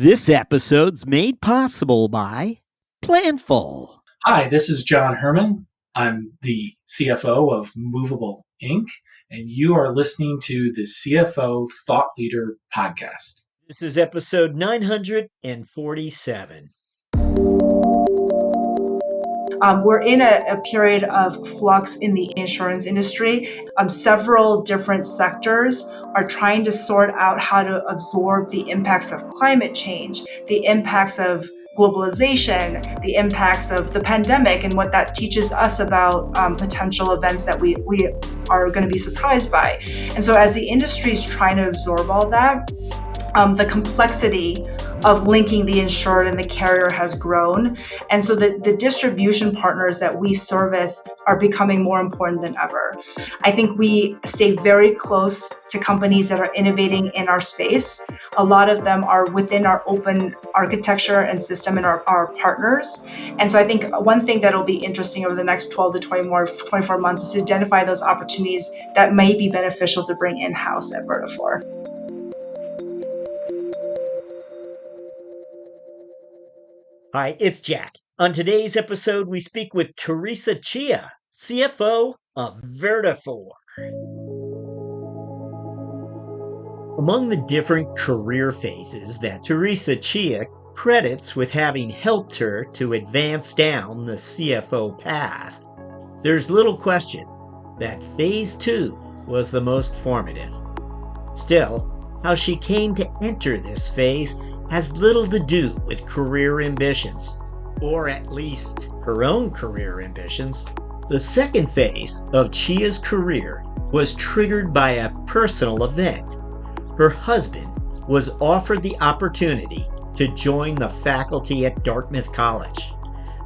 This episode's made possible by Planful. Hi, this is John Herman. I'm the CFO of Movable Inc., and you are listening to the CFO Thought Leader Podcast. This is episode 947. We're in a period of flux in the insurance industry. Several different sectors are trying to sort out how to absorb the impacts of climate change, the impacts of globalization, the impacts of the pandemic, and what that teaches us about potential events that we are going to be surprised by. And so as the industry is trying to absorb all that, the complexity of linking the insured and the carrier has grown. And so the distribution partners that we service are becoming more important than ever. I think we stay very close to companies that are innovating in our space. A lot of them are within our open architecture and system and our partners. And so I think one thing that'll be interesting over the next 12 to 24 months is to identify those opportunities that may be beneficial to bring in-house at Vertafore. Hi, it's Jack. On today's episode, we speak with Teresa Chia, CFO of Vertafore. Among the different career phases that Teresa Chia credits with having helped her to advance down the CFO path, there's little question that phase 2 was the most formative. Still, how she came to enter this phase has little to do with career ambitions, or at least her own career ambitions. The second phase of Chia's career was triggered by a personal event. Her husband was offered the opportunity to join the faculty at Dartmouth College.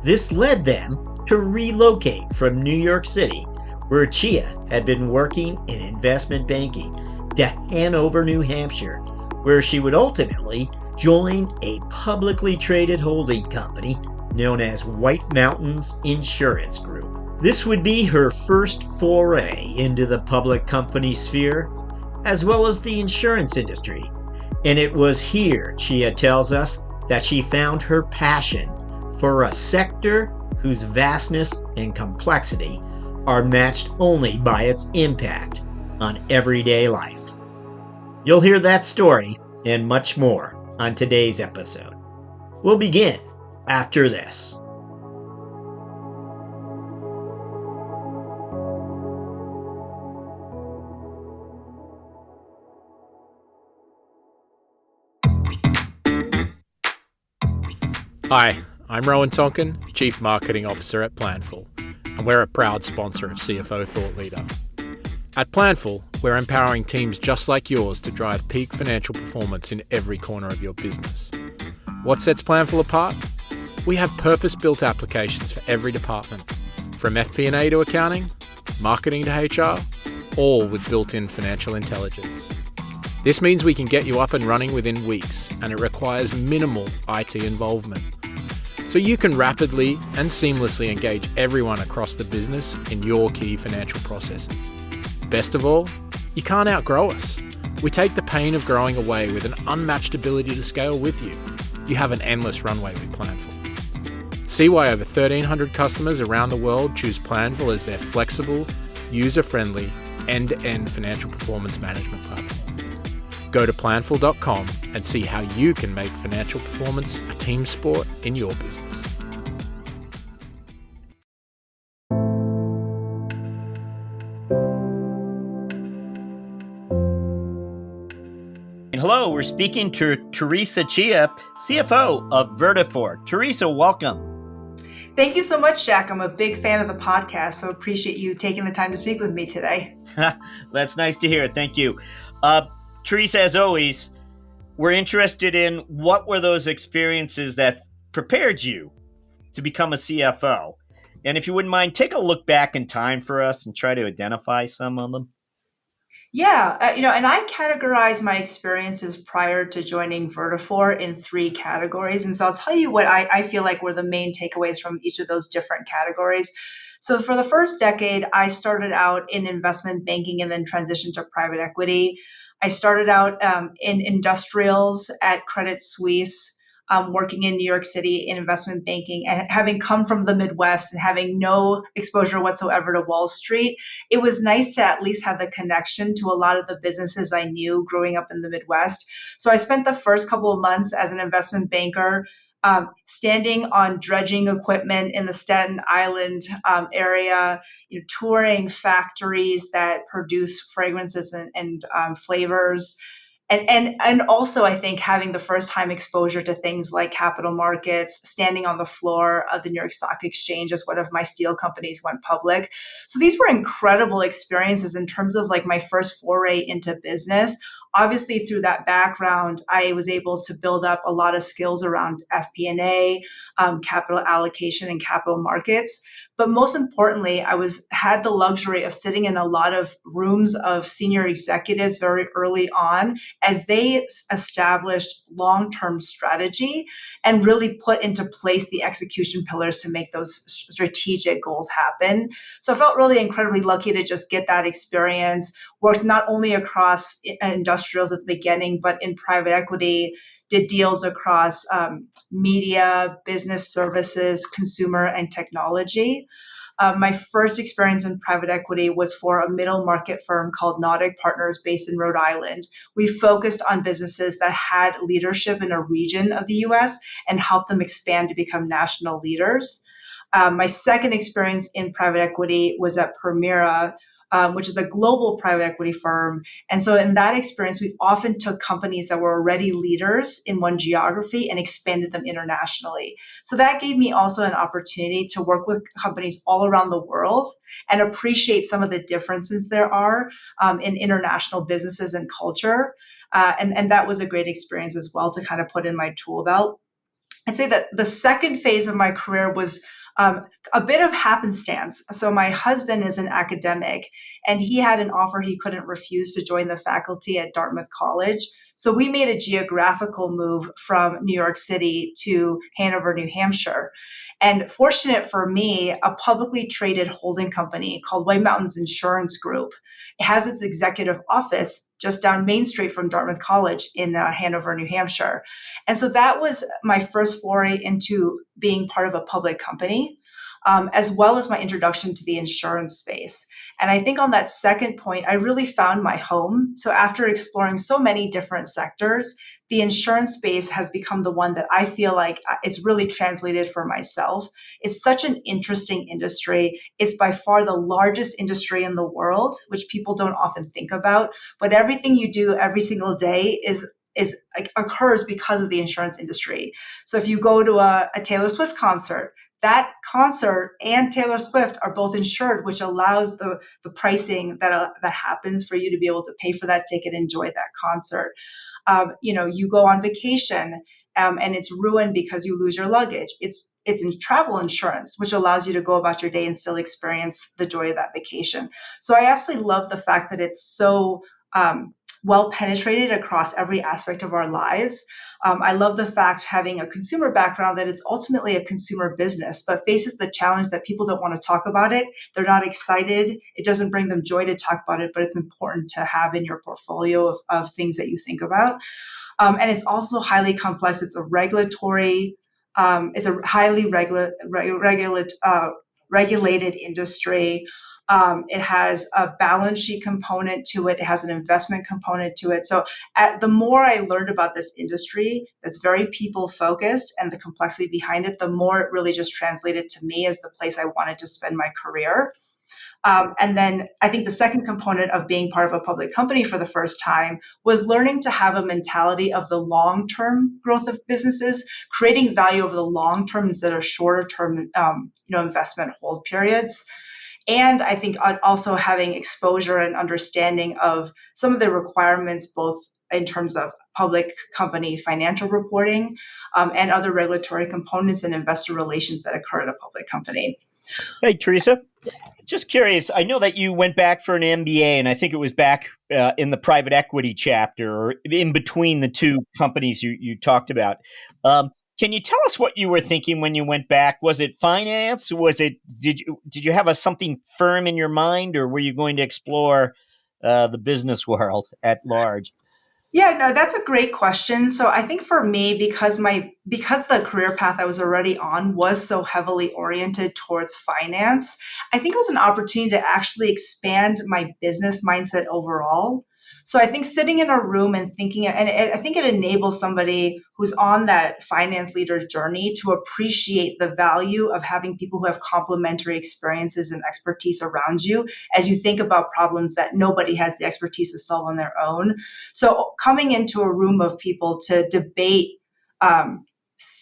This led them to relocate from New York City, where Chia had been working in investment banking, to Hanover, New Hampshire, where she would ultimately join a publicly traded holding company known as White Mountains Insurance Group. This would be her first foray into the public company sphere, as well as the insurance industry. And it was here, Chia tells us, that she found her passion for a sector whose vastness and complexity are matched only by its impact on everyday life. You'll hear that story and much more on today's episode. We'll begin after this. Hi, I'm Rowan Tonkin, Chief Marketing Officer at Planful, and we're a proud sponsor of CFO Thought Leader. At Planful, we're empowering teams just like yours to drive peak financial performance in every corner of your business. What sets Planful apart? We have purpose-built applications for every department, from FP&A to accounting, marketing to HR, all with built-in financial intelligence. This means we can get you up and running within weeks, and it requires minimal IT involvement. So you can rapidly and seamlessly engage everyone across the business in your key financial processes. Best of all, you can't outgrow us. We take the pain of growing away with an unmatched ability to scale with you. You have an endless runway with Planful. See why over 1,300 customers around the world choose Planful as their flexible, user-friendly, end-to-end financial performance management platform. Go to planful.com and see how you can make financial performance a team sport in your business. Hello, we're speaking to Teresa Chia, CFO of Vertafore. Teresa, welcome. Thank you so much, Jack. I'm a big fan of the podcast, so appreciate you taking the time to speak with me today. That's nice to hear. Thank you. Teresa, as always, we're interested in what were those experiences that prepared you to become a CFO? And if you wouldn't mind, take a look back in time for us and try to identify some of them. Yeah, and I categorize my experiences prior to joining Vertafore in 3 categories. And so I'll tell you what I feel like were the main takeaways from each of those different categories. So for the first decade, I started out in investment banking and then transitioned to private equity. I started out in industrials at Credit Suisse, working in New York City in investment banking, and having come from the Midwest and having no exposure whatsoever to Wall Street, it was nice to at least have the connection to a lot of the businesses I knew growing up in the Midwest. So I spent the first couple of months as an investment banker, standing on dredging equipment in the Staten Island area, touring factories that produce fragrances and flavors, and also I think having the first time exposure to things like capital markets, standing on the floor of the New York Stock Exchange as one of my steel companies went public. So these were incredible experiences in terms of like my first foray into business. Obviously, through that background, I was able to build up a lot of skills around FP&A, capital allocation, and capital markets. But most importantly, had the luxury of sitting in a lot of rooms of senior executives very early on as they established long-term strategy and really put into place the execution pillars to make those strategic goals happen. So I felt really incredibly lucky to just get that experience, worked not only across industrials at the beginning, but in private equity, did deals across media, business services, consumer, and technology. My first experience in private equity was for a middle market firm called Nautic Partners based in Rhode Island. We focused on businesses that had leadership in a region of the US and helped them expand to become national leaders. My second experience in private equity was at Permira, which is a global private equity firm. And so in that experience, we often took companies that were already leaders in one geography and expanded them internationally. So that gave me also an opportunity to work with companies all around the world and appreciate some of the differences there are in international businesses and culture. And that was a great experience as well to kind of put in my tool belt. I'd say that the second phase of my career was a bit of happenstance. So my husband is an academic, and he had an offer he couldn't refuse to join the faculty at Dartmouth College. So we made a geographical move from New York City to Hanover, New Hampshire. And fortunate for me, a publicly traded holding company called White Mountains Insurance Group has its executive office just down Main Street from Dartmouth College in Hanover, New Hampshire. And so that was my first foray into being part of a public company, as well as my introduction to the insurance space. And I think on that second point, I really found my home. So after exploring so many different sectors, the insurance space has become the one that I feel like it's really translated for myself. It's such an interesting industry. It's by far the largest industry in the world, which people don't often think about. But everything you do every single day is occurs because of the insurance industry. So if you go to a Taylor Swift concert, that concert and Taylor Swift are both insured, which allows the pricing that happens for you to be able to pay for that ticket and enjoy that concert. You go on vacation and it's ruined because you lose your luggage. It's in travel insurance, which allows you to go about your day and still experience the joy of that vacation. So I absolutely love the fact that it's so well penetrated across every aspect of our lives. I love the fact, having a consumer background, that it's ultimately a consumer business, but faces the challenge that people don't want to talk about it. They're not excited. It doesn't bring them joy to talk about it, but it's important to have in your portfolio of things that you think about. And it's also highly complex. It's a regulatory, it's a highly regulated industry. It has a balance sheet component to it. It has an investment component to it. So the more I learned about this industry that's very people focused and the complexity behind it, the more it really just translated to me as the place I wanted to spend my career. And then I think the second component of being part of a public company for the first time was learning to have a mentality of the long-term growth of businesses, creating value over the long term instead of shorter-term, investment hold periods. And I think also having exposure and understanding of some of the requirements, both in terms of public company financial reporting and other regulatory components and investor relations that occur at a public company. Hey, Teresa, just curious. I know that you went back for an MBA, and I think it was back in the private equity chapter, or in between the two companies you talked about. Can you tell us what you were thinking when you went back? Was it finance? Did you have something firm in your mind, or were you going to explore the business world at large? Yeah, no, that's a great question. So I think for me, because the career path I was already on was so heavily oriented towards finance, I think it was an opportunity to actually expand my business mindset overall. So I think sitting in a room and thinking, and I think it enables somebody who's on that finance leader journey to appreciate the value of having people who have complementary experiences and expertise around you as you think about problems that nobody has the expertise to solve on their own. So coming into a room of people to debate um,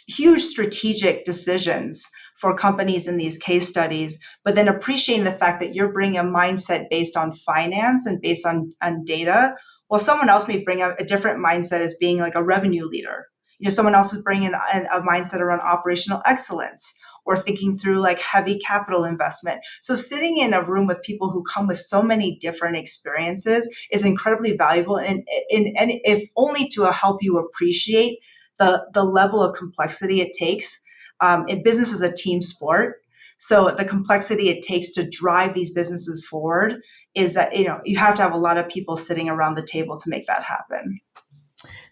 huge strategic decisions for companies in these case studies, but then appreciating the fact that you're bringing a mindset based on finance and based on data, while someone else may bring a different mindset as being like a revenue leader. Someone else is bringing a mindset around operational excellence or thinking through like heavy capital investment. So sitting in a room with people who come with so many different experiences is incredibly valuable, and if only to help you appreciate the level of complexity it takes. In business is a team sport, so the complexity it takes to drive these businesses forward is that you have to have a lot of people sitting around the table to make that happen.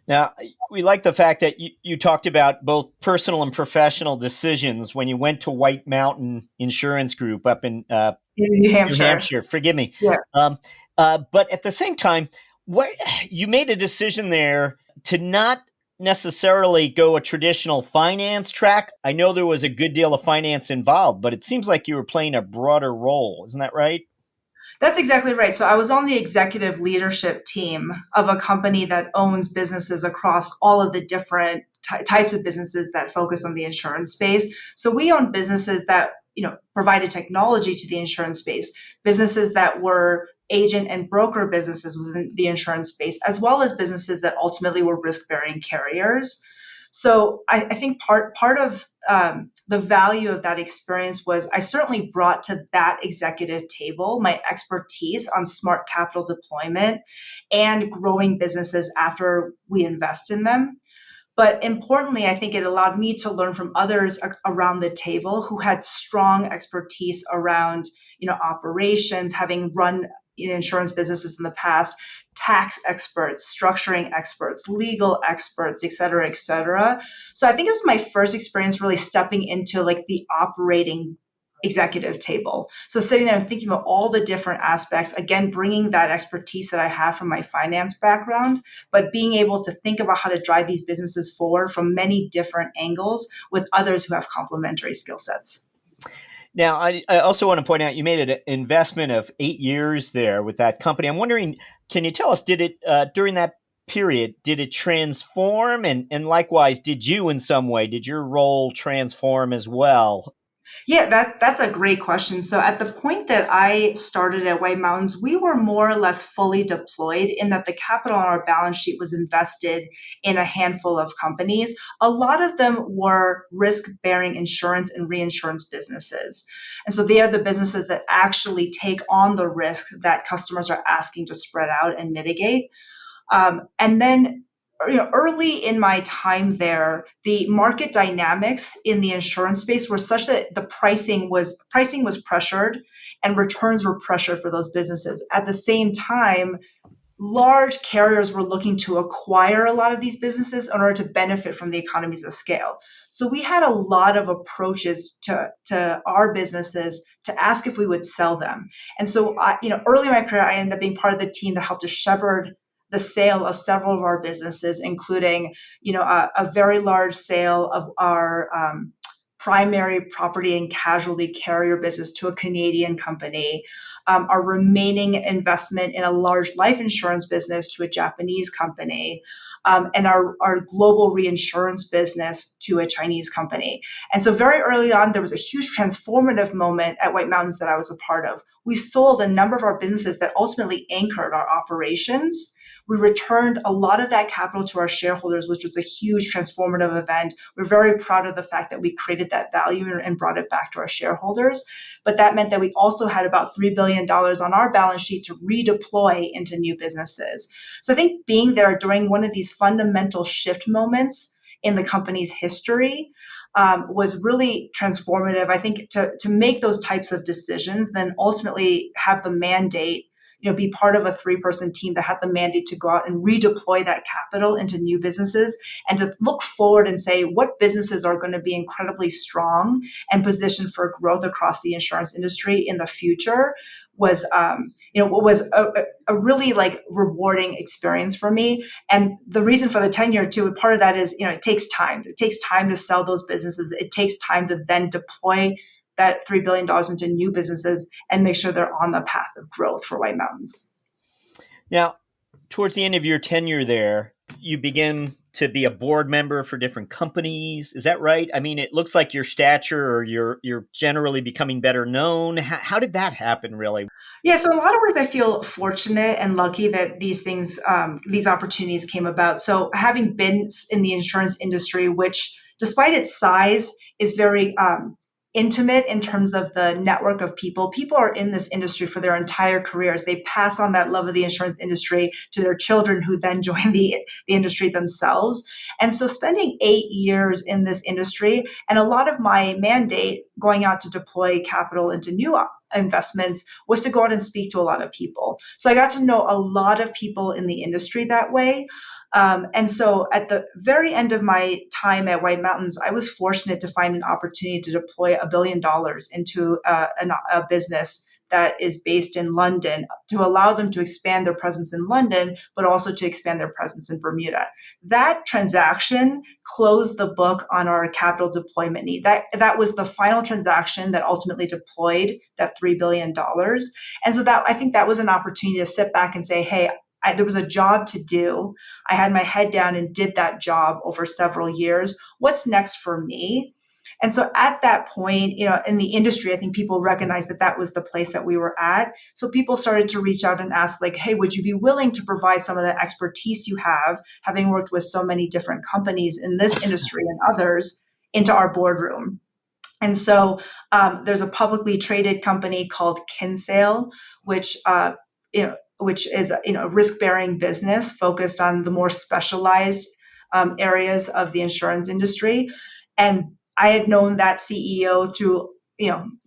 Now, we like the fact that you talked about both personal and professional decisions when you went to White Mountain Insurance Group up in New New Hampshire. Hampshire. Forgive me. Yeah. But at the same time, you made a decision there to not necessarily go a traditional finance track. I know there was a good deal of finance involved, but it seems like you were playing a broader role. Isn't that right? That's exactly right. So I was on the executive leadership team of a company that owns businesses across all of the different types of businesses that focus on the insurance space. So we own businesses that provided technology to the insurance space, businesses that were agent and broker businesses within the insurance space, as well as businesses that ultimately were risk-bearing carriers. So I think part of the value of that experience was I certainly brought to that executive table my expertise on smart capital deployment and growing businesses after we invest in them. But importantly, I think it allowed me to learn from others around the table who had strong expertise around, operations, having run insurance businesses in the past, tax experts, structuring experts, legal experts, et cetera, et cetera. So I think it was my first experience really stepping into like the operating executive table. So sitting there and thinking about all the different aspects, again, bringing that expertise that I have from my finance background, but being able to think about how to drive these businesses forward from many different angles with others who have complementary skill sets. Now, I also want to point out you made an investment of 8 years there with that company. I'm wondering, can you tell us, did it during that period, did it transform? And likewise, did your role transform as well? Yeah, that's a great question. So at the point that I started at White Mountains, we were more or less fully deployed in that the capital on our balance sheet was invested in a handful of companies. A lot of them were risk-bearing insurance and reinsurance businesses. And so they are the businesses that actually take on the risk that customers are asking to spread out and mitigate. And then early in my time there, the market dynamics in the insurance space were such that the pricing was pressured and returns were pressured for those businesses. At the same time, large carriers were looking to acquire a lot of these businesses in order to benefit from the economies of scale. So we had a lot of approaches to our businesses to ask if we would sell them. And so, early in my career, I ended up being part of the team that helped to shepherd the sale of several of our businesses, including, a very large sale of our primary property and casualty carrier business to a Canadian company, our remaining investment in a large life insurance business to a Japanese company, and our global reinsurance business to a Chinese company. And so very early on, there was a huge transformative moment at White Mountains that I was a part of. We sold a number of our businesses that ultimately anchored our operations. We returned a lot of that capital to our shareholders, which was a huge transformative event. We're very proud of the fact that we created that value and brought it back to our shareholders. But that meant that we also had about $3 billion on our balance sheet to redeploy into new businesses. So I think being there during one of these fundamental shift moments in the company's history was really transformative. I think to make those types of decisions, then ultimately have the mandate be part of a 3-person team that had the mandate to go out and redeploy that capital into new businesses and to look forward and say what businesses are going to be incredibly strong and positioned for growth across the insurance industry in the future was a really like rewarding experience for me. And the reason for the tenure too, part of that is, it takes time. It takes time to sell those businesses. It takes time to then deploy that $3 billion into new businesses and make sure they're on the path of growth for White Mountains. Now, towards the end of your tenure there, you begin to be a board member for different companies. Is that right? I mean, it looks like your stature or you're generally becoming better known. How did that happen, really? Yeah, so in a lot of ways, I feel fortunate and lucky that these things, these opportunities came about. So having been in the insurance industry, which despite its size is very intimate in terms of the network of people. People are in this industry for their entire careers. They pass on that love of the insurance industry to their children who then join the industry themselves. And so spending 8 years in this industry and a lot of my mandate going out to deploy capital into new investments was to go out and speak to a lot of people. So I got to know a lot of people in the industry that way. And so at the very end of my time at White Mountains, I was fortunate to find an opportunity to deploy $1 billion into a business that is based in London to allow them to expand their presence in London, but also to expand their presence in Bermuda. That transaction closed the book on our capital deployment need. That was the final transaction that ultimately deployed that $3 billion. And so I think that was an opportunity to sit back and say, hey, there was a job to do. I had my head down and did that job over several years. What's next for me? And so at that point, in the industry, I think people recognized that that was the place that we were at. So people started to reach out and ask like, hey, would you be willing to provide some of the expertise you have, having worked with so many different companies in this industry and others, into our boardroom? And so there's a publicly traded company called Kinsale, which is a risk-bearing business focused on the more specialized areas of the insurance industry. And I had known that CEO through,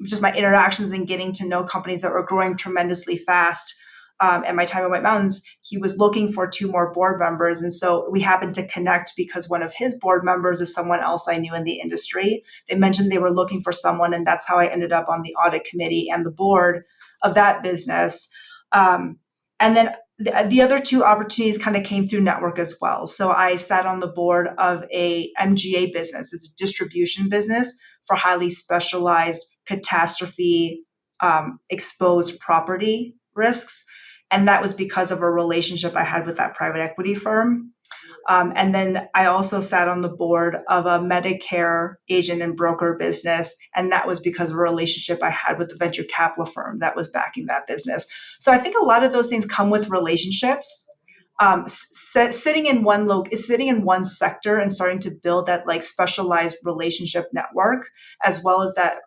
just my interactions and getting to know companies that were growing tremendously fast. At my time at White Mountains, he was looking for 2 more board members. And so we happened to connect because one of his board members is someone else I knew in the industry. They mentioned they were looking for someone, and that's how I ended up on the audit committee and the board of that business. And then the other 2 opportunities kind of came through network as well. So I sat on the board of a MGA business. It's a distribution business for highly specialized catastrophe exposed property risks. And that was because of a relationship I had with that private equity firm. And then I also sat on the board of a Medicare agent and broker business. And that was because of a relationship I had with the venture capital firm that was backing that business. So I think a lot of those things come with relationships. Sitting in one sector and starting to build that like specialized relationship network, as well as that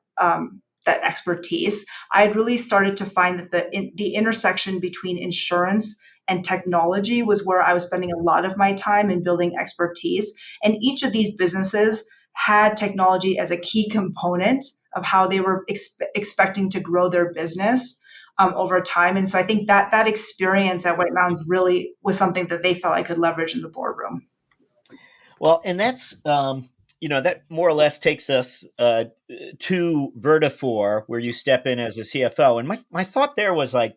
expertise, I had really started to find that the intersection between insurance and technology was where I was spending a lot of my time in building expertise. And each of these businesses had technology as a key component of how they were expecting to grow their business over time. And so I think that experience at White Mountains really was something that they felt I could leverage in the boardroom. Well, and that's, that more or less takes us to Vertafore, where you step in as a CFO. And my thought there was like,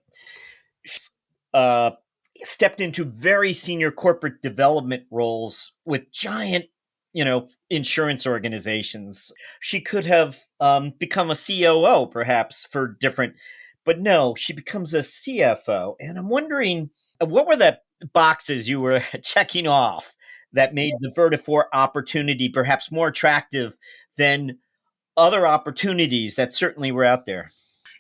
stepped into very senior corporate development roles with giant, insurance organizations. She could have become a COO perhaps for different, but no, she becomes a CFO. And I'm wondering, what were the boxes you were checking off that made the Vertafore opportunity perhaps more attractive than other opportunities that certainly were out there?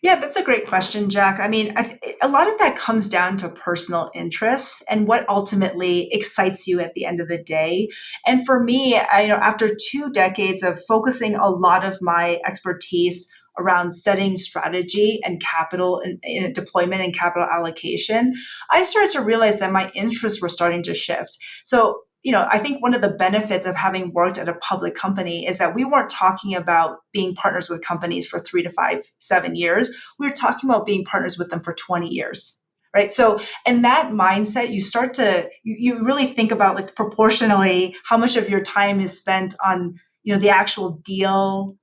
Yeah, that's a great question, Jack. I mean, a lot of that comes down to personal interests and what ultimately excites you at the end of the day. And for me, after 2 decades of focusing a lot of my expertise around setting strategy and capital and deployment and capital allocation, I started to realize that my interests were starting to shift. So I think one of the benefits of having worked at a public company is that we weren't talking about being partners with companies for 3 to 5, 7 years. We were talking about being partners with them for 20 years. right? So in that mindset, you start to, you really think about like proportionally how much of your time is spent on, the actual deal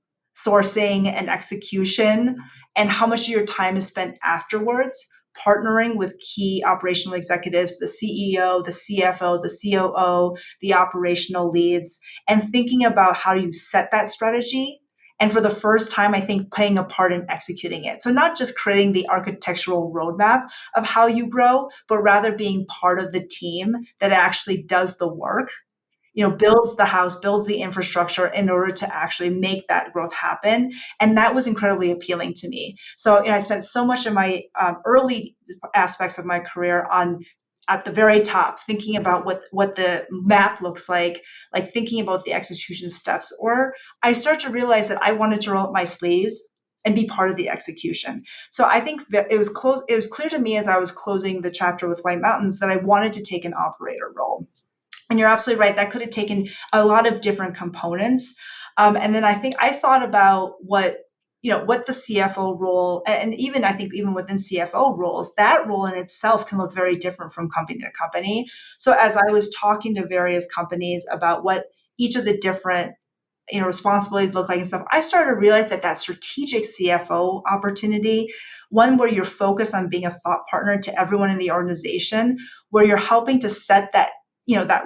sourcing and execution, and how much of your time is spent afterwards partnering with key operational executives, the CEO, the CFO, the COO, the operational leads, and thinking about how you set that strategy. And for the first time, I think playing a part in executing it. So not just creating the architectural roadmap of how you grow, but rather being part of the team that actually does the work, builds the house, builds the infrastructure in order to actually make that growth happen. And that was incredibly appealing to me. So, I spent so much of my early aspects of my career on at the very top, thinking about what the map looks like thinking about the execution steps. Or I started to realize that I wanted to roll up my sleeves and be part of the execution. So I think it was clear to me as I was closing the chapter with White Mountains that I wanted to take an operator role. And you're absolutely right. That could have taken a lot of different components. And then I think I thought about what the CFO role, and even I think even within CFO roles, that role in itself can look very different from company to company. So as I was talking to various companies about what each of the different responsibilities look like and stuff, I started to realize that strategic CFO opportunity, one where you're focused on being a thought partner to everyone in the organization, where you're helping to set that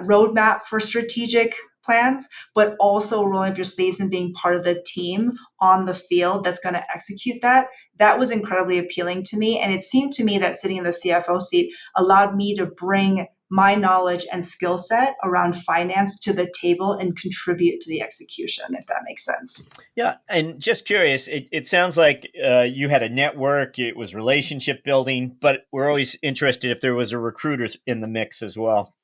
roadmap for strategic plans, but also rolling up your sleeves and being part of the team on the field that's going to execute that. That was incredibly appealing to me. And it seemed to me that sitting in the CFO seat allowed me to bring my knowledge and skill set around finance to the table and contribute to the execution, if that makes sense. Yeah. And just curious, it sounds like you had a network, it was relationship building, but we're always interested if there was a recruiter in the mix as well.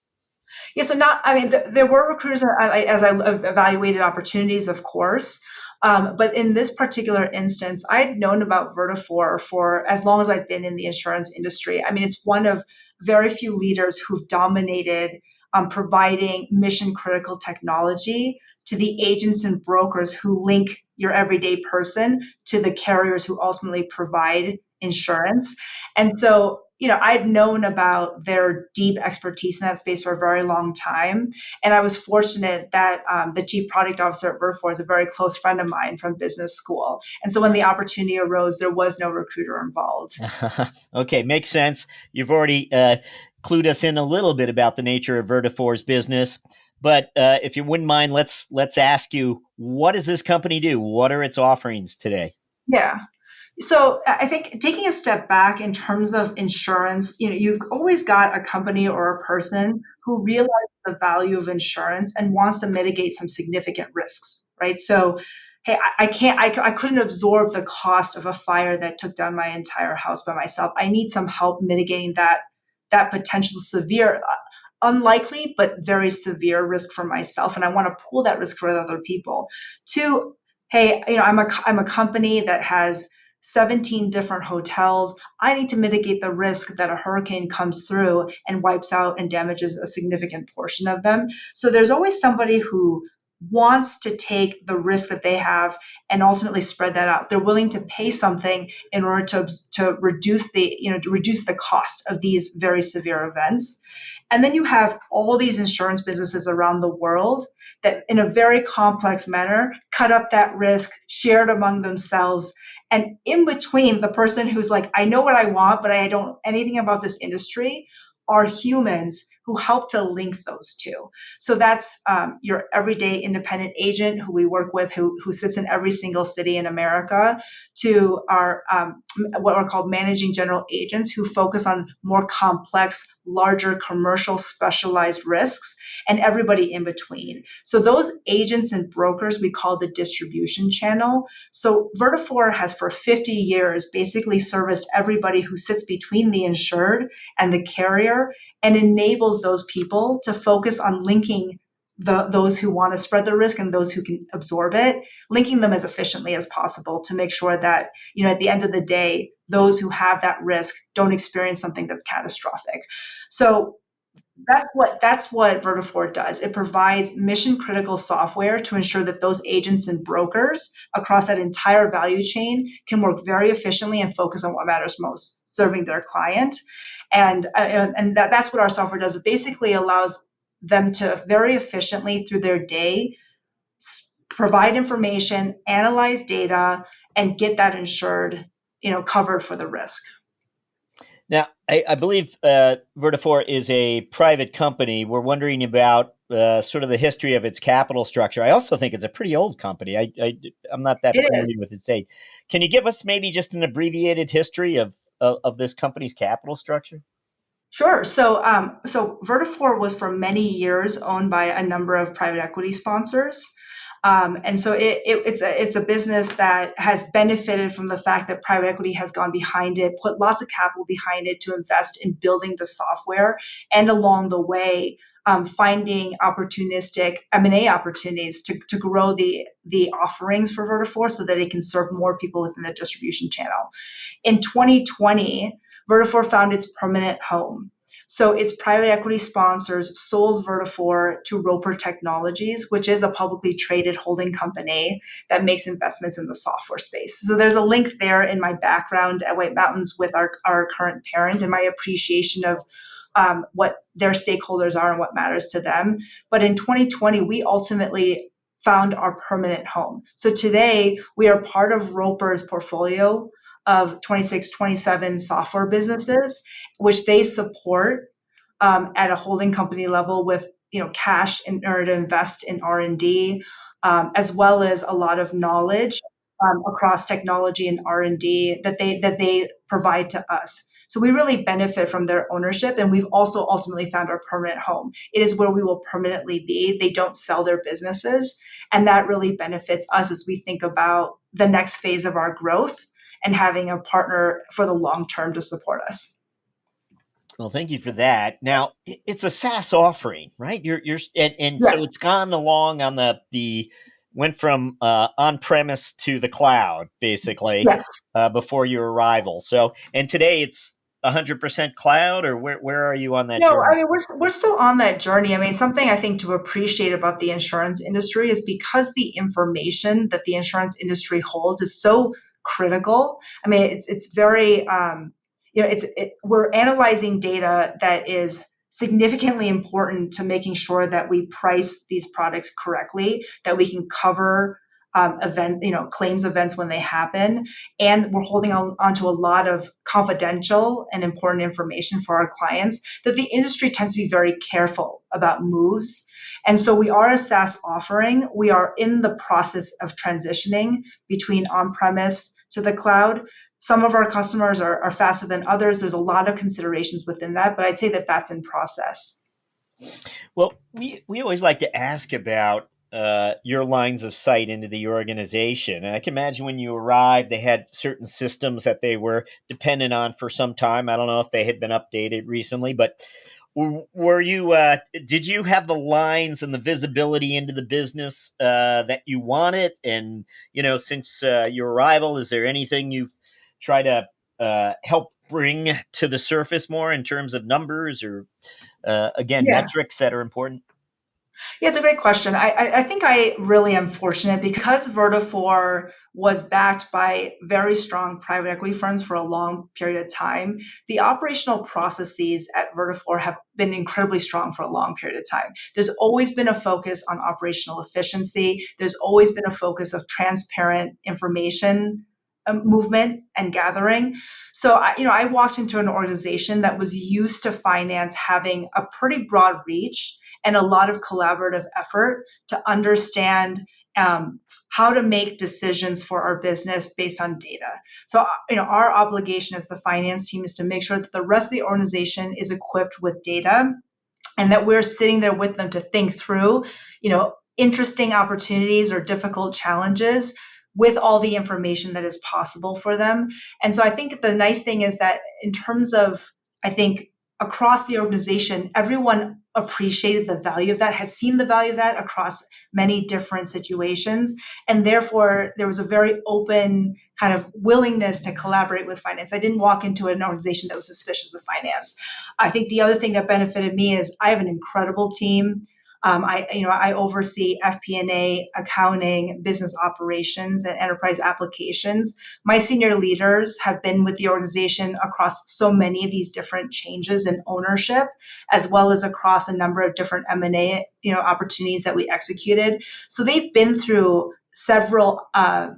Yeah, so there were recruiters as I evaluated opportunities, of course. But in this particular instance, I'd known about Vertafore for as long as I've been in the insurance industry. I mean, it's one of very few leaders who've dominated providing mission critical technology to the agents and brokers who link your everyday person to the carriers who ultimately provide insurance. And so, I'd known about their deep expertise in that space for a very long time. And I was fortunate that the chief product officer at Vertafore is a very close friend of mine from business school. And so when the opportunity arose, there was no recruiter involved. Okay, makes sense. You've already clued us in a little bit about the nature of Vertafore's business. But if you wouldn't mind, let's ask you, what does this company do? What are its offerings today? Yeah. So I think taking a step back in terms of insurance, you've always got a company or a person who realizes the value of insurance and wants to mitigate some significant risks, right? So, hey, I couldn't absorb the cost of a fire that took down my entire house by myself. I need some help mitigating that potential severe, unlikely, but very severe risk for myself. And I want to pool that risk for other people. Two, hey, I'm a company that has 17 different hotels. I need to mitigate the risk that a hurricane comes through and wipes out and damages a significant portion of them. So there's always somebody who wants to take the risk that they have and ultimately spread that out. They're willing to pay something in order to reduce the cost of these very severe events. And then you have all these insurance businesses around the world that in a very complex manner cut up that risk, share it among themselves. And in between, the person who's like, I know what I want, but I don't know anything about this industry, are humans who help to link those two. So that's your everyday independent agent who we work with, who sits in every single city in America, to our what are called managing general agents who focus on more complex, larger commercial specialized risks, and everybody in between. So those agents and brokers we call the distribution channel. So Vertafore has for 50 years basically serviced everybody who sits between the insured and the carrier and enables those people to focus on linking those who want to spread the risk and those who can absorb it, linking them as efficiently as possible to make sure that, at the end of the day, those who have that risk don't experience something that's catastrophic. So that's what Vertafore does. It provides mission critical software to ensure that those agents and brokers across that entire value chain can work very efficiently and focus on what matters most. serving their client. And that's what our software does. It basically allows them to very efficiently through their day provide information, analyze data, and get that insured, covered for the risk. Now, I believe Vertafore is a private company. We're wondering about sort of the history of its capital structure. I also think it's a pretty old company. I'm not that familiar with its age. Can you give us maybe just an abbreviated history of this company's capital structure? Sure. So Vertafore was for many years owned by a number of private equity sponsors. And so it's a business that has benefited from the fact that private equity has gone behind it, put lots of capital behind it to invest in building the software, and along the way, finding opportunistic M&A opportunities to grow the offerings for Vertafore so that it can serve more people within the distribution channel. In 2020, Vertafore found its permanent home. So its private equity sponsors sold Vertafore to Roper Technologies, which is a publicly traded holding company that makes investments in the software space. So there's a link there in my background at White Mountains with our current parent and my appreciation of what their stakeholders are and what matters to them. But in 2020, we ultimately found our permanent home. So today, we are part of Roper's portfolio of 26, 27 software businesses, which they support at a holding company level with cash in order to invest in R&D, as well as a lot of knowledge across technology and R&D that they provide to us. So we really benefit from their ownership, and we've also ultimately found our permanent home. It is where we will permanently be. They don't sell their businesses, and that really benefits us as we think about the next phase of our growth and having a partner for the long term to support us. Well, thank you for that. Now, it's a SaaS offering, right? Yes. So it's gone along on the went from on premise to the cloud, basically, Yes. Before your arrival. So, and today it's 100% cloud, or where are you on that No, journey? I mean, we're still on that journey. I mean, something I think to appreciate about the insurance industry is because the information that the insurance industry holds is so critical. I mean, it's very, we're analyzing data that is significantly important to making sure that we price these products correctly, that we can cover claims events when they happen. And we're holding on to a lot of confidential and important information for our clients that the industry tends to be very careful about moves. And so we are a SaaS offering. We are in the process of transitioning between on-premise to the cloud. Some of our customers are faster than others. There's a lot of considerations within that, but I'd say that that's in process. Well, we always like to ask about your lines of sight into the organization. And I can imagine when you arrived, they had certain systems that they were dependent on for some time. I don't know if they had been updated recently, but were you? Did you have the lines and the visibility into the business that you wanted? And since your arrival, is there anything you've tried to help bring to the surface more in terms of numbers or metrics that are important? Yeah, it's a great question. I think I really am fortunate because Vertafore was backed by very strong private equity firms for a long period of time. The operational processes at Vertafore have been incredibly strong for a long period of time. There's always been a focus on operational efficiency. There's always been a focus of transparent information movement and gathering. So, I walked into an organization that was used to finance having a pretty broad reach and a lot of collaborative effort to understand how to make decisions for our business based on data. So, our obligation as the finance team is to make sure that the rest of the organization is equipped with data and that we're sitting there with them to think through, interesting opportunities or difficult challenges with all the information that is possible for them. And so I think the nice thing is that in terms of, I think, across the organization, everyone appreciated the value of that, had seen the value of that across many different situations. And therefore, there was a very open kind of willingness to collaborate with finance. I didn't walk into an organization that was suspicious of finance. I think the other thing that benefited me is I have an incredible team. I oversee FP&A, accounting, business operations, and enterprise applications. My senior leaders have been with the organization across so many of these different changes in ownership, as well as across a number of different M&A, opportunities that we executed. So they've been through several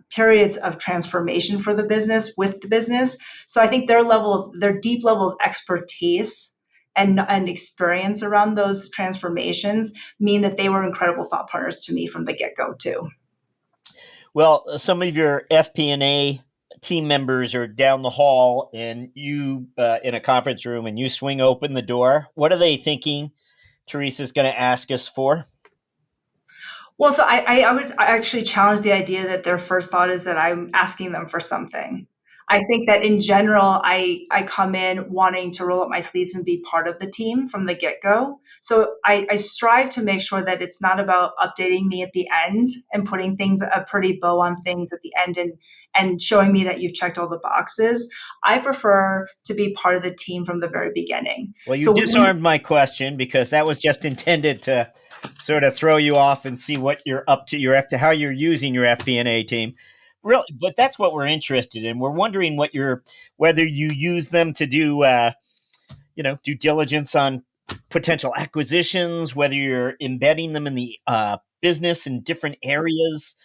periods of transformation for the business with the business. So I think their deep level of expertise and experience around those transformations mean that they were incredible thought partners to me from the get-go too. Well, some of your FP&A team members are down the hall and you in a conference room and you swing open the door. What are they thinking Teresa's going to ask us for? Well, so I would actually challenge the idea that their first thought is that I'm asking them for something. I think that in general, I come in wanting to roll up my sleeves and be part of the team from the get-go. So I strive to make sure that it's not about updating me at the end and putting a pretty bow on things at the end and showing me that you've checked all the boxes. I prefer to be part of the team from the very beginning. Well, you disarmed my question because that was just intended to sort of throw you off and see what you're up to, how you're using your FP&A team. Really, but that's what we're interested in. We're wondering whether you use them to do, due diligence on potential acquisitions, whether you're embedding them in the business in different areas,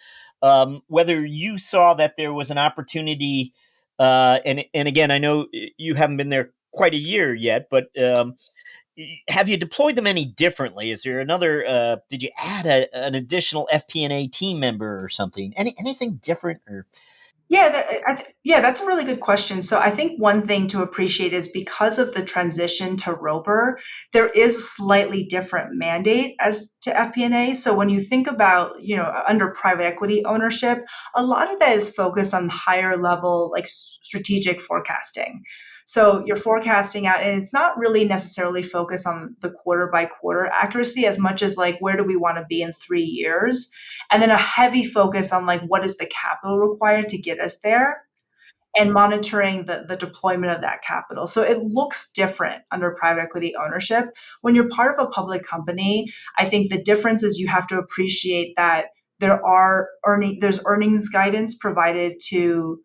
whether you saw that there was an opportunity. And again, I know you haven't been there quite a year yet, but have you deployed them any differently? Is there another? Did you add an additional FP&A team member or something? Anything different? Or That's a really good question. So I think one thing to appreciate is because of the transition to Roper, there is a slightly different mandate as to FP&A. So when you think about, under private equity ownership, a lot of that is focused on higher level, like strategic forecasting. So you're forecasting out, and it's not really necessarily focused on the quarter by quarter accuracy as much as like, where do we want to be in 3 years? And then a heavy focus on like, what is the capital required to get us there? And monitoring the deployment of that capital. So it looks different under private equity ownership. When you're part of a public company, I think the difference is you have to appreciate that there's earnings guidance provided to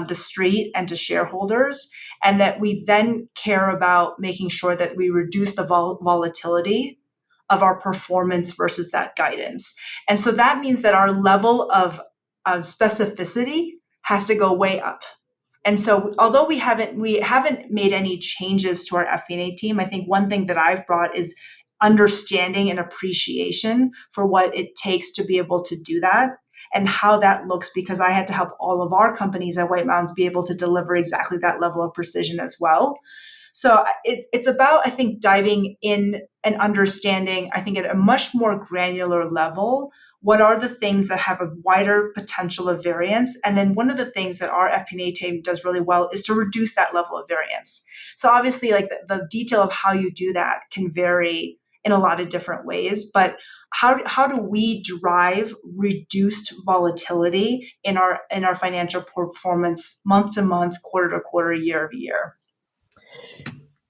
the street and to shareholders, and that we then care about making sure that we reduce the volatility of our performance versus that guidance. And so that means that our level of specificity has to go way up. And so although we haven't made any changes to our FP&A team, I think one thing that I've brought is understanding and appreciation for what it takes to be able to do that and how that looks, because I had to help all of our companies at White Mountains be able to deliver exactly that level of precision as well. So it's about, I think, diving in and understanding, I think at a much more granular level, what are the things that have a wider potential of variance? And then one of the things that our FP&A team does really well is to reduce that level of variance. So obviously, like the detail of how you do that can vary in a lot of different ways, but how do we drive reduced volatility in our financial performance month to month, quarter to quarter, year over year?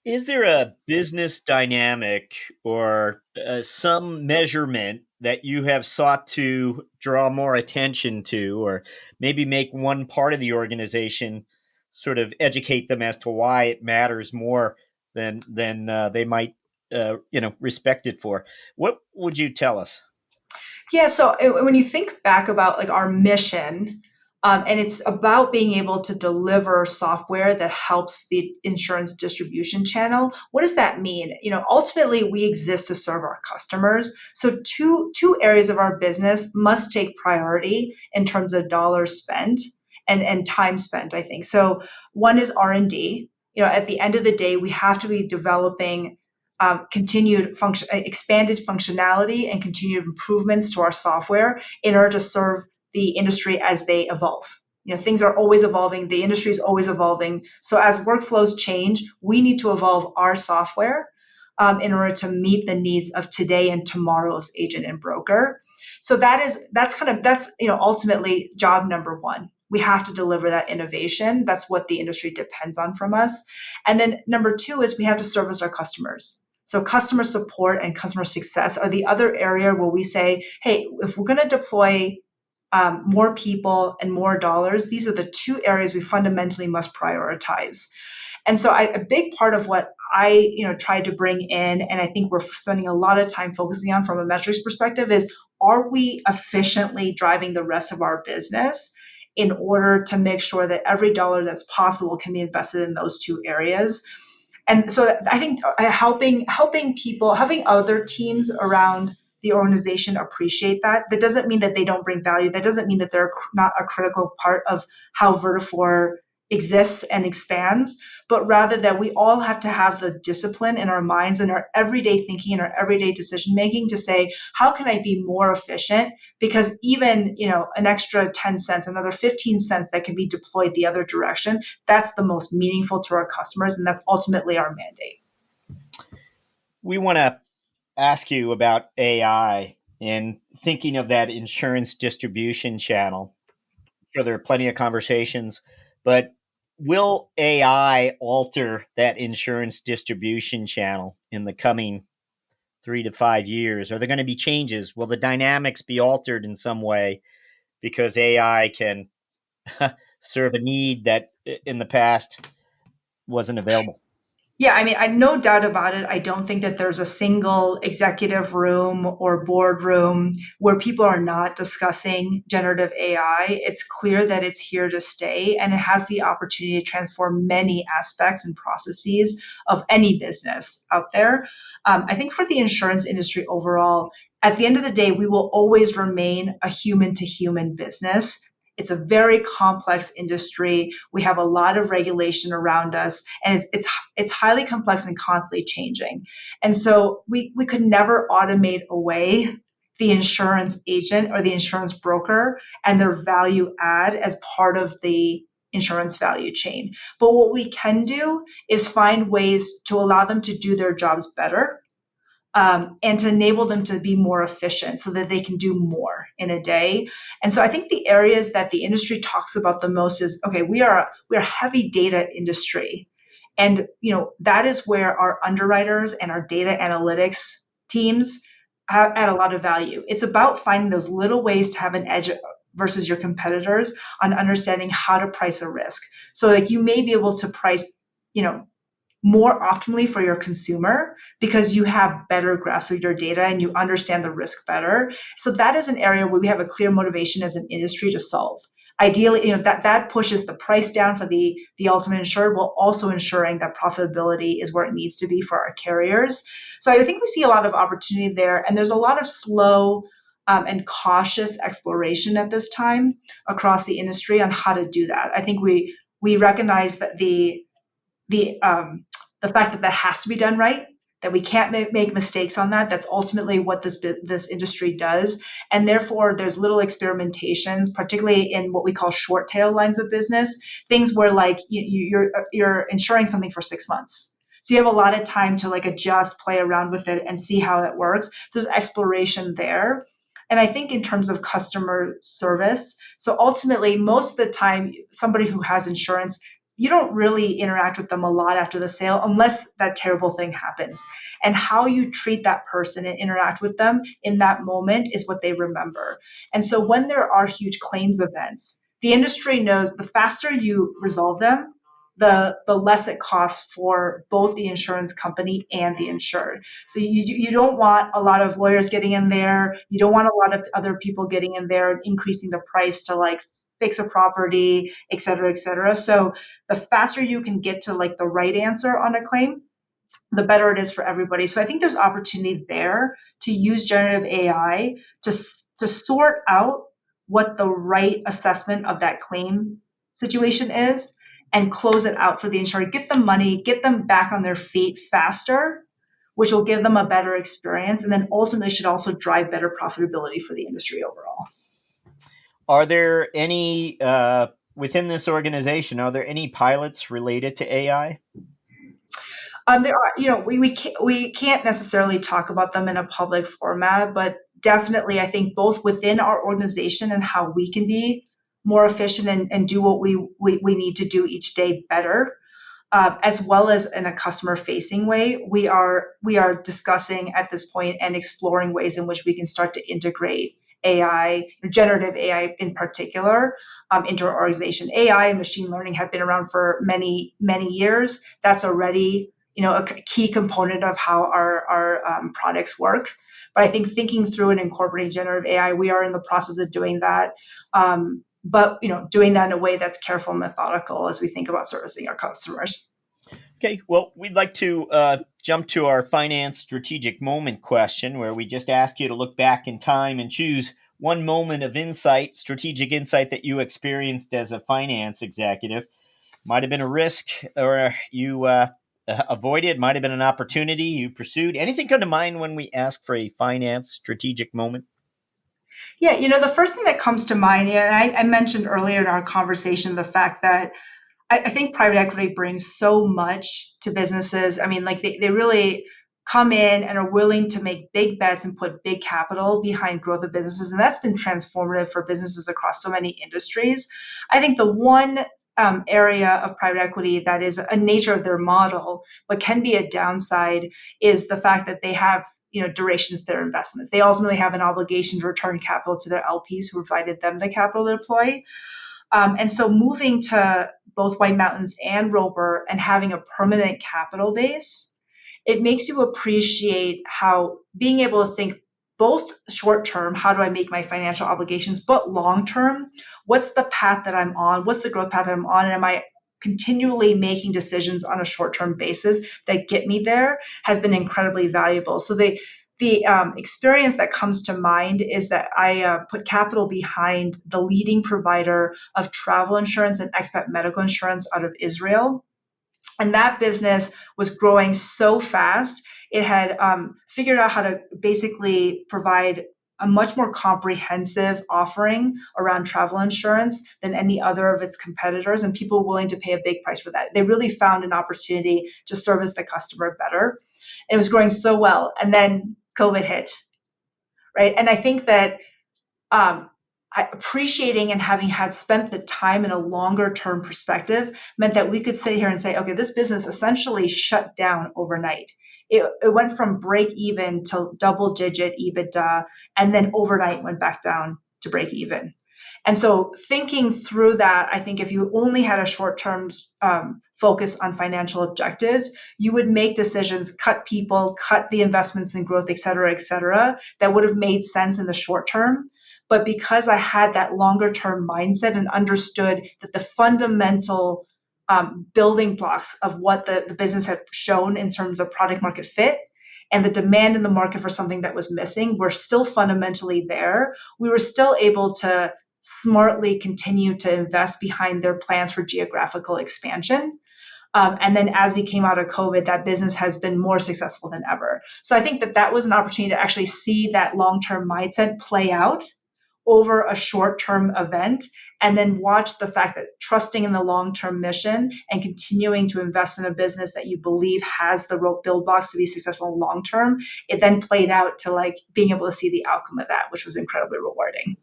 Is there a business dynamic or some measurement that you have sought to draw more attention to, or maybe make one part of the organization sort of educate them as to why it matters more than they might respect it for? What would you tell us? Yeah, so when you think back about like our mission, and it's about being able to deliver software that helps the insurance distribution channel. What does that mean? Ultimately, we exist to serve our customers. So two areas of our business must take priority in terms of dollars spent and time spent, I think. So one is R&D. At the end of the day, we have to be developing expanded functionality and continued improvements to our software in order to serve the industry as they evolve. Things are always evolving. The industry is always evolving. So as workflows change, we need to evolve our software in order to meet the needs of today and tomorrow's agent and broker. So that's ultimately job number one. We have to deliver that innovation. That's what the industry depends on from us. And then number two is we have to service our customers. So customer support and customer success are the other area where we say, hey, if we're going to deploy more people and more dollars, these are the two areas we fundamentally must prioritize. And so a big part of what I tried to bring in, and I think we're spending a lot of time focusing on from a metrics perspective, is are we efficiently driving the rest of our business in order to make sure that every dollar that's possible can be invested in those two areas. And so I think helping people, having other teams around the organization appreciate that. That doesn't mean that they don't bring value. That doesn't mean that they're not a critical part of how Vertafore exists and expands, but rather that we all have to have the discipline in our minds and our everyday thinking and our everyday decision making to say, how can I be more efficient? Because even, an extra 10 cents, another 15 cents that can be deployed the other direction, that's the most meaningful to our customers. And that's ultimately our mandate. We want to ask you about AI and thinking of that insurance distribution channel. Sure, there are plenty of conversations, but will AI alter that insurance distribution channel in the coming 3 to 5 years? Are there going to be changes? Will the dynamics be altered in some way because AI can serve a need that in the past wasn't available? Yeah, I mean, I no doubt about it. I don't think that there's a single executive room or boardroom where people are not discussing generative AI. It's clear that it's here to stay and it has the opportunity to transform many aspects and processes of any business out there. I think for the insurance industry overall, at the end of the day, we will always remain a human to human business. It's a very complex industry. We have a lot of regulation around us, and it's highly complex and constantly changing. And so we could never automate away the insurance agent or the insurance broker and their value add as part of the insurance value chain. But what we can do is find ways to allow them to do their jobs better. And to enable them to be more efficient so that they can do more in a day. And so I think the areas that the industry talks about the most is, okay, we're a heavy data industry. And that is where our underwriters and our data analytics teams add a lot of value. It's about finding those little ways to have an edge versus your competitors on understanding how to price a risk. So like you may be able to price, more optimally for your consumer because you have better grasp of your data and you understand the risk better. So that is an area where we have a clear motivation as an industry to solve. Ideally, that pushes the price down for the ultimate insured while also ensuring that profitability is where it needs to be for our carriers. So I think we see a lot of opportunity there, and there's a lot of slow and cautious exploration at this time across the industry on how to do that. I think we recognize that the fact that has to be done right, that we can't make mistakes on that. That's ultimately what this industry does. And therefore, there's little experimentations, particularly in what we call short tail lines of business, things where like you're insuring something for 6 months. So you have a lot of time to like adjust, play around with it and see how it works. There's exploration there. And I think in terms of customer service, so ultimately, most of the time, somebody who has insurance, you don't really interact with them a lot after the sale unless that terrible thing happens. And how you treat that person and interact with them in that moment is what they remember. And so when there are huge claims events, the industry knows the faster you resolve them, the less it costs for both the insurance company and the insured. So you don't want a lot of lawyers getting in there. You don't want a lot of other people getting in there and increasing the price to like fix a property, et cetera, et cetera. So the faster you can get to like the right answer on a claim, the better it is for everybody. So I think there's opportunity there to use generative AI to sort out what the right assessment of that claim situation is and close it out for the insurer, get them money, get them back on their feet faster, which will give them a better experience. And then ultimately should also drive better profitability for the industry overall. Are there any, within this organization, are there any pilots related to AI? There are, we can't necessarily talk about them in a public format, but definitely I think both within our organization and how we can be more efficient and do what we need to do each day better. as well as in a customer-facing way. We are discussing at this point and exploring ways in which we can start to integrate AI, generative AI in particular, into our organization. AI and machine learning have been around for many, many years. That's already, a key component of how our products work. But I think thinking through and incorporating generative AI, we are in the process of doing that. But doing that in a way that's careful and methodical as we think about servicing our customers. Okay, well, we'd like to jump to our finance strategic moment question, where we just ask you to look back in time and choose one moment of insight, strategic insight that you experienced as a finance executive. Might have been a risk or you avoided, might have been an opportunity you pursued. Anything come to mind when we ask for a finance strategic moment? Yeah, the first thing that comes to mind, and I mentioned earlier in our conversation the fact that I think private equity brings so much to businesses. I mean, like they really come in and are willing to make big bets and put big capital behind growth of businesses. And that's been transformative for businesses across so many industries. I think the one area of private equity that is a nature of their model, but can be a downside, is the fact that they have durations to their investments. They ultimately have an obligation to return capital to their LPs who provided them the capital to deploy. And so moving to both White Mountains and Roper and having a permanent capital base, it makes you appreciate how being able to think both short term, how do I make my financial obligations, but long term, what's the path that I'm on? What's the growth path that I'm on? And am I continually making decisions on a short term basis that get me there has been incredibly valuable. So the experience that comes to mind is that I put capital behind the leading provider of travel insurance and expat medical insurance out of Israel. And that business was growing so fast. It had figured out how to basically provide a much more comprehensive offering around travel insurance than any other of its competitors, and people were willing to pay a big price for that. They really found an opportunity to service the customer better. And it was growing so well. And then COVID hit, right? And I think that appreciating and having had spent the time in a longer term perspective meant that we could sit here and say, okay, this business essentially shut down overnight. It went from break even to double digit EBITDA, and then overnight went back down to break even. And so thinking through that, I think if you only had a short term focus on financial objectives, you would make decisions, cut people, cut the investments in growth, et cetera, that would have made sense in the short term. But because I had that longer term mindset and understood that the fundamental building blocks of what the business had shown in terms of product market fit and the demand in the market for something that was missing were still fundamentally there, we were still able to smartly continue to invest behind their plans for geographical expansion. And then as we came out of COVID, that business has been more successful than ever. So I think that was an opportunity to actually see that long-term mindset play out over a short-term event, and then watch the fact that trusting in the long-term mission and continuing to invest in a business that you believe has the build blocks to be successful long-term, it then played out to like being able to see the outcome of that, which was incredibly rewarding.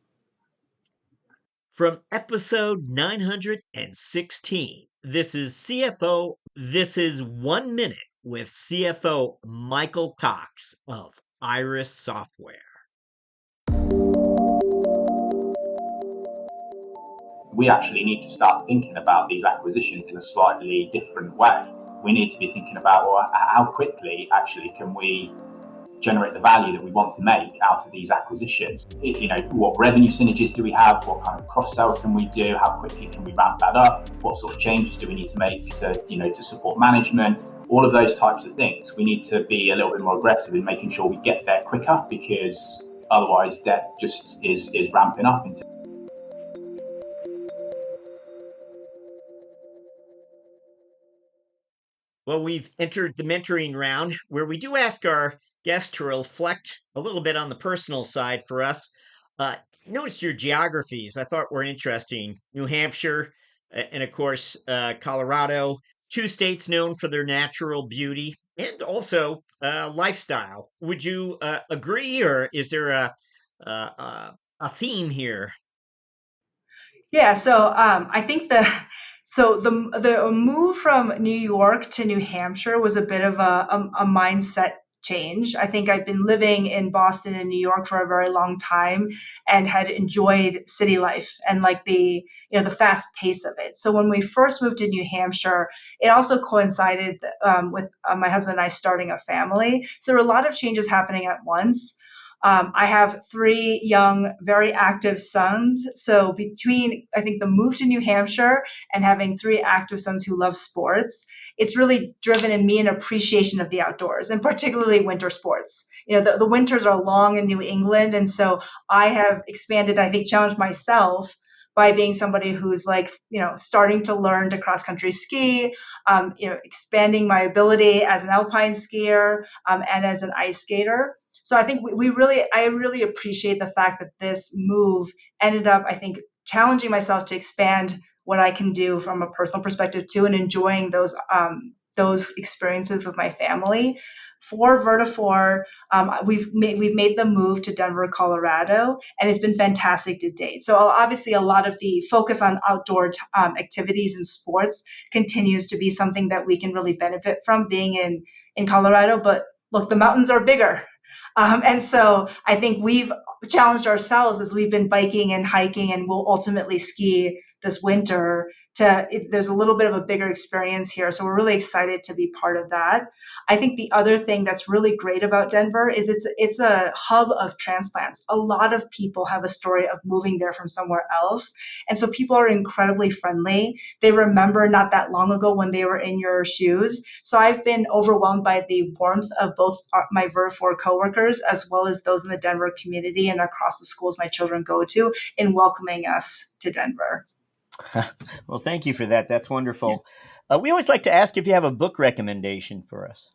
From episode 916, this is CFO. This is 1 Minute with CFO Michael Cox of Iris Software. We actually need to start thinking about these acquisitions in a slightly different way. We need to be thinking about, well, how quickly actually can we generate the value that we want to make out of these acquisitions? What revenue synergies do we have? What kind of cross-sell can we do? How quickly can we ramp that up? What sort of changes do we need to make to support management? All of those types of things. We need to be a little bit more aggressive in making sure we get there quicker, because otherwise debt just is ramping up. Well, we've entered the mentoring round, where we do ask our guests to reflect a little bit on the personal side for us. Notice your geographies I thought were interesting. New Hampshire and, of course, Colorado, two states known for their natural beauty and also lifestyle. Would you agree, or is there a theme here? Yeah, so I think So the move from New York to New Hampshire was a bit of a mindset change. I think I've been living in Boston and New York for a very long time and had enjoyed city life and like the fast pace of it. So when we first moved to New Hampshire, it also coincided with my husband and I starting a family. So there were a lot of changes happening at once. I have three young, very active sons. So between, I think, the move to New Hampshire and having three active sons who love sports, it's really driven in me an appreciation of the outdoors and particularly winter sports. The winters are long in New England. And so I have expanded, I think, challenged myself by being somebody who's like, starting to learn to cross country ski, expanding my ability as an alpine skier and as an ice skater. So I think I really appreciate the fact that this move ended up, I think, challenging myself to expand what I can do from a personal perspective too, and enjoying those experiences with my family. For Vertafore, we've made the move to Denver, Colorado, and it's been fantastic to date. So obviously, a lot of the focus on outdoor activities and sports continues to be something that we can really benefit from being in Colorado. But look, the mountains are bigger. And so I think we've challenged ourselves as we've been biking and hiking and we'll ultimately ski this winter there's a little bit of a bigger experience here. So we're really excited to be part of that. I think the other thing that's really great about Denver is it's a hub of transplants. A lot of people have a story of moving there from somewhere else. And so people are incredibly friendly. They remember not that long ago when they were in your shoes. So I've been overwhelmed by the warmth of both my Vertafore coworkers as well as those in the Denver community and across the schools my children go to in welcoming us to Denver. Well, thank you for that. That's wonderful. We always like to ask if you have a book recommendation for us.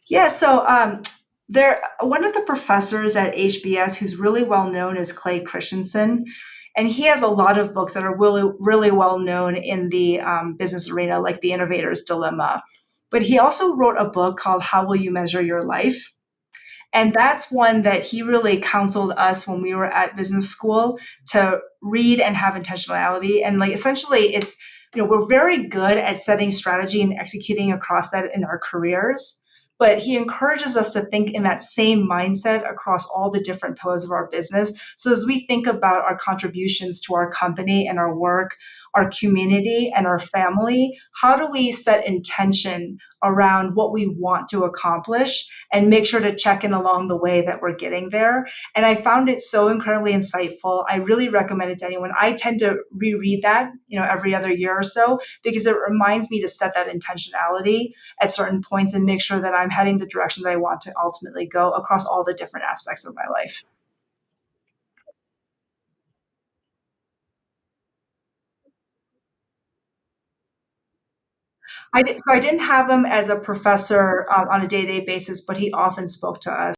Yeah, so one of the professors at HBS who's really well known is Clay Christensen, and he has a lot of books that are really, really well known in the business arena, like The Innovator's Dilemma. But he also wrote a book called How Will You Measure Your Life? And that's one that he really counseled us when we were at business school to read and have intentionality. And like essentially it's, we're very good at setting strategy and executing across that in our careers. But he encourages us to think in that same mindset across all the different pillars of our business. So as we think about our contributions to our company and our work, our community and our family, how do we set intention around what we want to accomplish and make sure to check in along the way that we're getting there? And I found it so incredibly insightful. I really recommend it to anyone. I tend to reread that, every other year or so, because it reminds me to set that intentionality at certain points and make sure that I'm heading the direction that I want to ultimately go across all the different aspects of my life. So I didn't have him as a professor on a day-to-day basis, but he often spoke to us.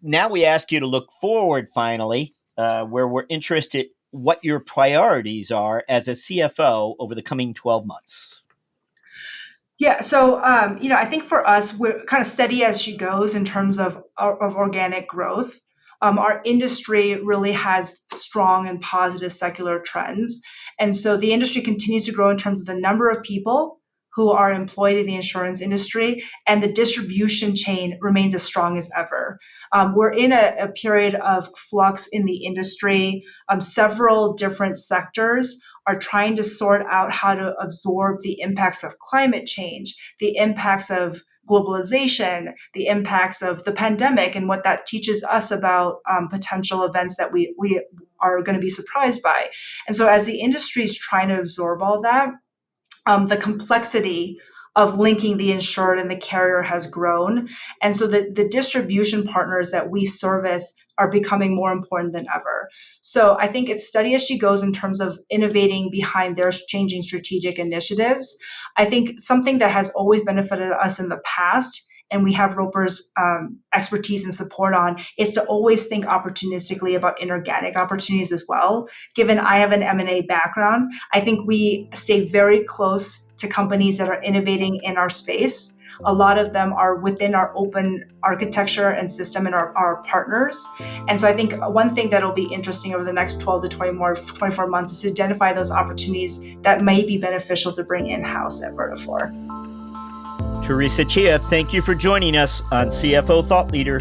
Now we ask you to look forward finally, where we're interested what your priorities are as a CFO over the coming 12 months. Yeah, so I think for us, we're kind of steady as she goes in terms of organic growth. Our industry really has strong and positive secular trends. And so the industry continues to grow in terms of the number of people who are employed in the insurance industry, and the distribution chain remains as strong as ever. We're in a period of flux in the industry. Several different sectors are trying to sort out how to absorb the impacts of climate change, the impacts of globalization, the impacts of the pandemic, and what that teaches us about potential events that we are going to be surprised by. And so as the industry is trying to absorb all that, the complexity of linking the insured and the carrier has grown. And so the distribution partners that we service are becoming more important than ever. So I think it's steady as she goes in terms of innovating behind their changing strategic initiatives. I think something that has always benefited us in the past, and we have Roper's expertise and support on, is to always think opportunistically about inorganic opportunities as well. Given I have an M&A background, I think we stay very close to companies that are innovating in our space. A lot of them are within our open architecture and system and our partners. And so I think one thing that'll be interesting over the next 12 to 24 months is to identify those opportunities that may be beneficial to bring in-house at Vertafore. Teresa Chia, thank you for joining us on CFO Thought Leader.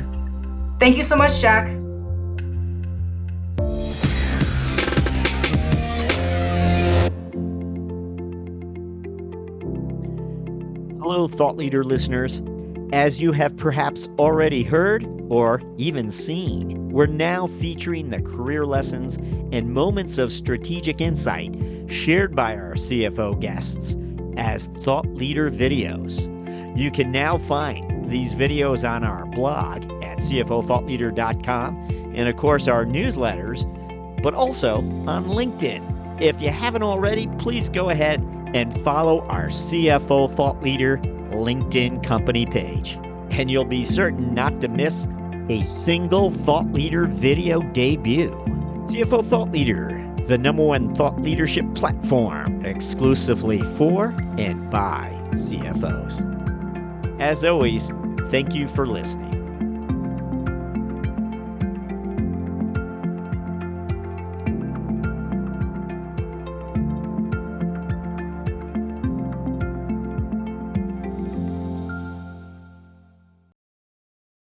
Thank you so much, Jack. Hello, Thought Leader listeners. As you have perhaps already heard or even seen, we're now featuring the career lessons and moments of strategic insight shared by our CFO guests as Thought Leader videos. You can now find these videos on our blog at cfothoughtleader.com and, of course, our newsletters, but also on LinkedIn. If you haven't already, please go ahead and follow our CFO Thought Leader LinkedIn company page, and you'll be certain not to miss a single Thought Leader video debut. CFO Thought Leader, the #1 thought leadership platform exclusively for and by CFOs. As always, thank you for listening.